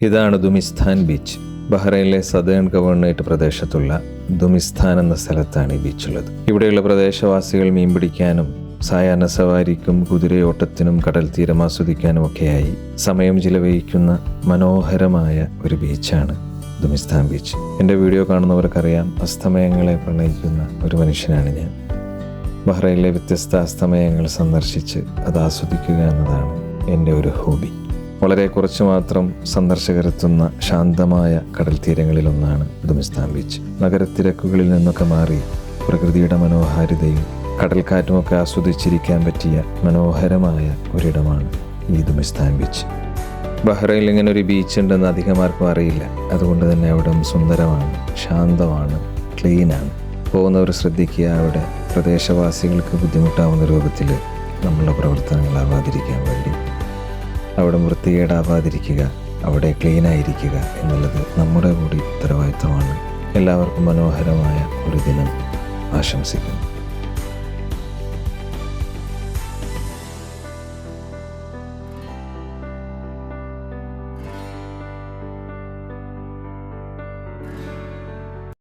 ഇതാണ് ദുമിസ്ഥാൻ beach. ബഹ്റൈനിലെ southern governorate പ്രദേശത്തുള്ള ദുമിസ്ഥാൻ എന്ന സ്ഥലത്താണ് ഈ ബീച്ചുള്ളത്. ഇവിടെയുള്ള പ്രദേശവാസികൾ മീൻ പിടിക്കാനും സായാഹ്ന സവാരിക്കും കുതിരയോട്ടത്തിനും കടൽ തീരം ആസ്വദിക്കാനും ഒക്കെയായി സമയം ചിലവഴിക്കുന്ന മനോഹരമായ ഒരു ബീച്ചാണ് ദുമിസ്ഥാൻ ബീച്ച്. എൻ്റെ വീഡിയോ കാണുന്നവർക്കറിയാം, അസ്തമയങ്ങളെ പ്രണയിക്കുന്ന ഒരു മനുഷ്യനാണ് ഞാൻ. ബഹ്റൈനിലെ വ്യത്യസ്ത അസ്തമയങ്ങൾ സന്ദർശിച്ച് അത് ആസ്വദിക്കുക എന്നതാണ് എൻ്റെ ഒരു ഹോബി. വളരെ കുറച്ച് മാത്രം സന്ദർശകരെത്തുന്ന ശാന്തമായ കടൽ തീരങ്ങളിലൊന്നാണ് ദുമിസ്ഥാൻ ബീച്ച്. നഗരത്തിരക്കുകളിൽ നിന്നൊക്കെ മാറി പ്രകൃതിയുടെ മനോഹാരിതയും കടൽക്കാറ്റുമൊക്കെ ആസ്വദിച്ചിരിക്കാൻ പറ്റിയ മനോഹരമായ ഒരിടമാണ് ഈ ദുമിസ്ഥാൻ ബീച്ച്. ബഹ്റൈനിൽ ഇങ്ങനെ ഒരു ബീച്ച് ഉണ്ടെന്ന് അധികമാർക്കും അറിയില്ല. അതുകൊണ്ട് തന്നെ അവിടെ സുന്ദരമാണ്, ശാന്തമാണ്, ക്ലീനാണ്. പോകുന്നവർ ശ്രദ്ധിക്കുക, അവിടെ പ്രദേശവാസികൾക്ക് ബുദ്ധിമുട്ടാവുന്ന രൂപത്തിൽ നമ്മളുടെ പ്രവർത്തനങ്ങളാവാതിരിക്കാൻ വേണ്ടി അവിടെ വൃത്തികേടാവാതിരിക്കുക, അവിടെ ക്ലീനായിരിക്കുക എന്നുള്ളത് നമ്മുടെ കൂടി ഉത്തരവാദിത്തമാണ്. എല്ലാവർക്കും മനോഹരമായ ഒരു ദിനം ആശംസിക്കുന്നു.